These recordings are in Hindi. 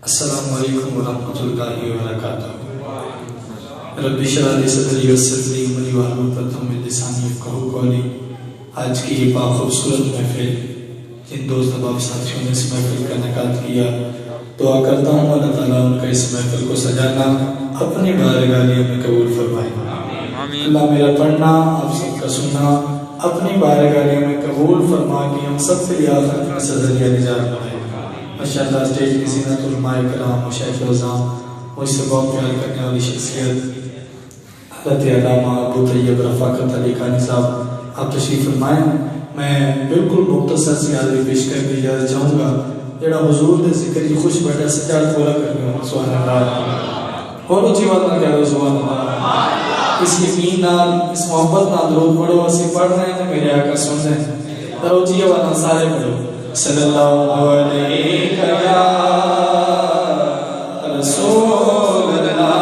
अस्सलामु अलैकुम वरहमतुल्लाहि वबरकातुहू। रब्बि इश्रह ली सदरी वयस्सिर ली अमरी वाहलुल उक़दतम मिन लिसानी यफ़क़हू क़ौली। आज की ये खूबसूरत महफिल जिन दोस्त अहबाब साथियों ने इस महफिल का इनेकाद किया, दुआ करता हूँ अल्लाह ताला उनका इस महफिल को सजाना अपनी बारगाह में कबूल फरमाए। अल्लाह मेरा पढ़ना आप सबका सुनना अपनी बारगाह में कबूल फरमा के हम सब के लिए आखिरत में सज़रिया निजात बनाए। माशाअल्लाह स्टेज की ज़ीनत उलमाए कराम व शेख रोज़ाम, मुझसे बहुत प्यार करने वाली शख्सियत हज़रत अल्लामा अबू तैयब रफ़ाक़त अली खानी साहब, आप तशरीफ़ फरमाएं। मैं बिल्कुल मुख्तसर सी हाज़िरी पेश करके इजाज़त चाहूँगा। जेड़ा हुज़ूर दे ज़िक्र की खुश बैठा सजाद पूरा करने हो सुभान अल्लाह और ऊँची बात ना कह दो सुभान अल्लाह। इस यकीन नाल इस मोहब्बत नाल दरूद पढ़ो। असी पढ़ रहे हैं मेरे आका सुन रहे हैं, तो ऊँची आवाज़ नाल सारे पढ़ो सल्लल्लाहु अलैहि या रसूल अल्लाह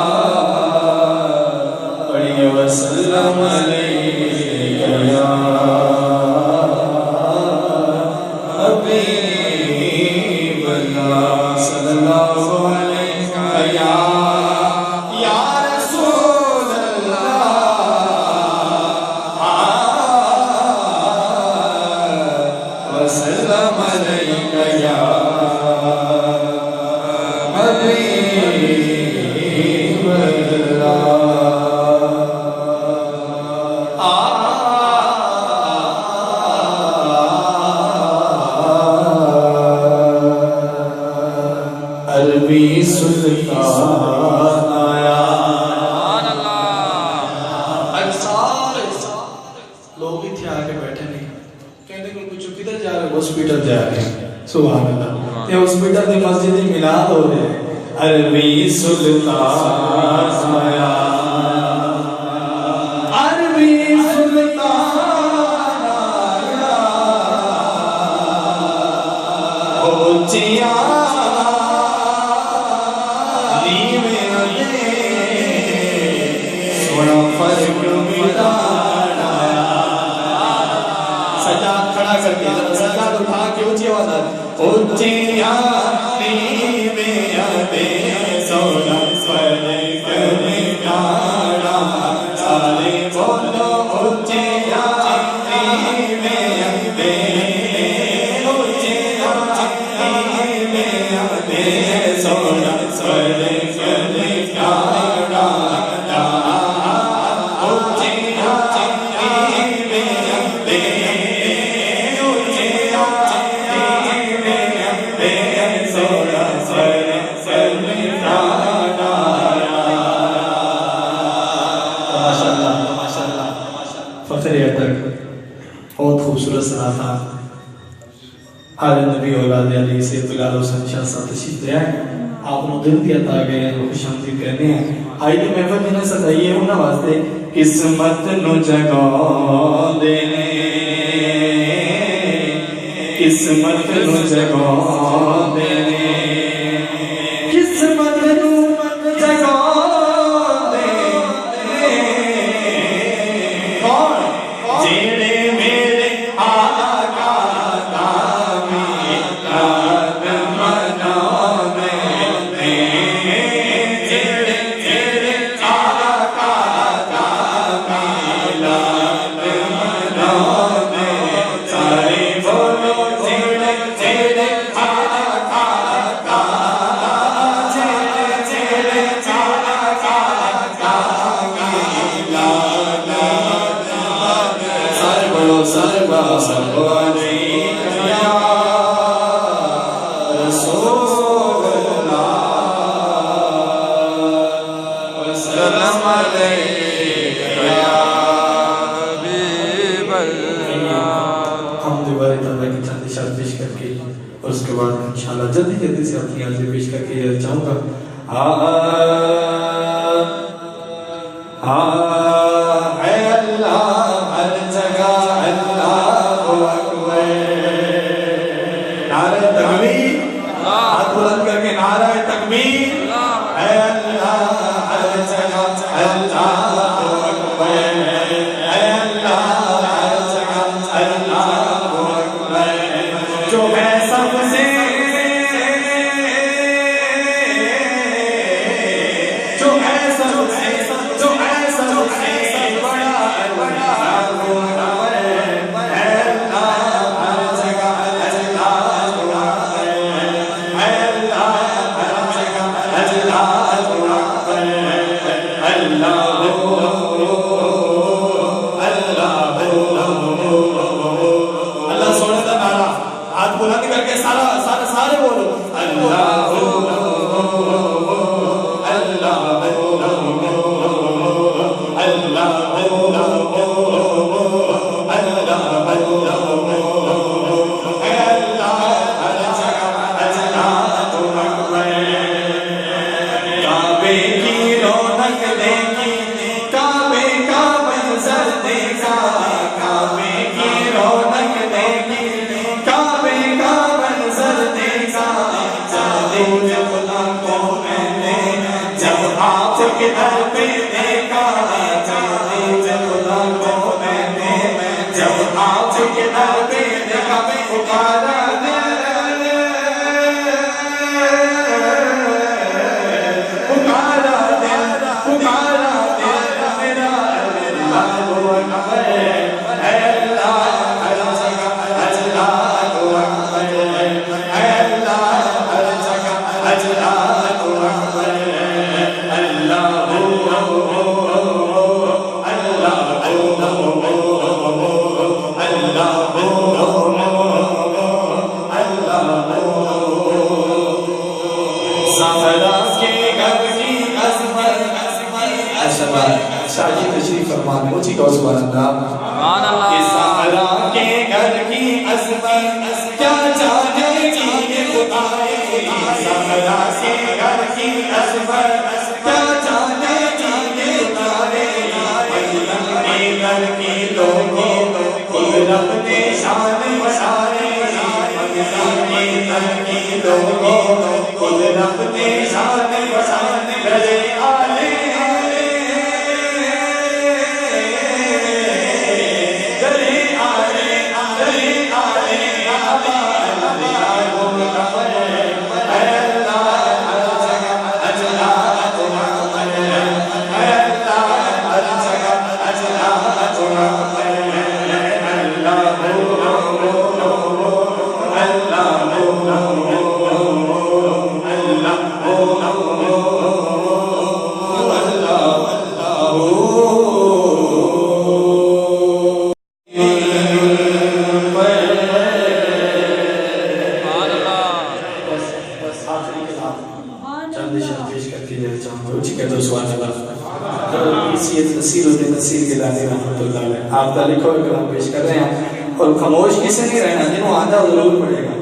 पढ़िए वसल्लम अलैका या हबीब अल्लाह सल्लल्लाहु अलैका या रसूल अल्लाह वसल्लम अलैका या हबीब अल्लाह। अरबी सुल्तान आया, लोग इतने आके बैठे नहीं कहते कुछ किधर जा रहे, हॉस्पिटल जा रहे हैं सुभान अल्लाह। ये हॉस्पिटल की मस्जिद में मिलाद हो रहे हैं। अरबी सुल्तान आया, अरबी सुल्तान आया, ओ चिया सजाद खड़ा करके सजाद उठा के ऊंची आवाज ऊंचिया सोना सारे बोलो ऊंचिया सोना बहुत खूबसूरत सना था। आले नबी औलाद अली से बिलाल हुसैन शाह साहब तशरीफ ले आए। आपने दिल दिया था गए खुशामदीद कहने हैं। आइए महफिल जिन्हें सजाइए उन्हें वास्ते किस्मत नु जगा देने, किस्मत नु जगा देने, किस्मत नु जगा और उसके बाद इंशाल्लाह जल्दी जल्दी से अपनी हाजिरी पेश करके चाहूँगा। अल्लाह हर जगह अल्लाहु अकबर, नारे तकबीर, हाथ बुलंद करके नारे तकबीर। अल्लाह हर जगह अल्लाहु अकबर, अल्लाह हर जगह अल्लाहु अकबर। जो है सबसे किधर पे देखा खुदा को मैंने, जब आप किधर पे देखा पुकारा शाही तशरीफ फरमान को ठीक और सुभान अल्लाह। इस सहरा के घर की अज़मत क्या जानेगी ये खुदाए, सहरा के घर की अज़मत क्या जानेगी ये खुदाए, के घर की लोगों कुदरत ने शान बसाए, के घर की लोगों कुदरत ने शान बसाए, गले आले आपका लिखो कलाम पेश कर रहे हैं और खामोश किसे नहीं रहना, जिन्हों आधा जरूर पड़ेगा।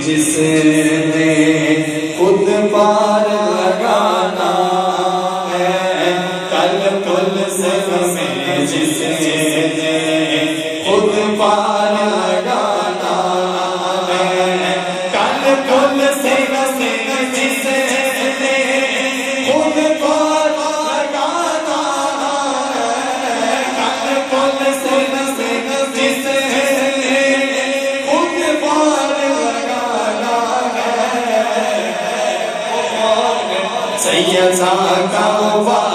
जिसने खुद पार लगाना है, कल पुल से हमें जिसने खुद पार लगाना है, कल पुल से हमें जिसने खुद पार लगाना है, कल पुल से हमें जिसने खुद पार लगाना है। यज़ा का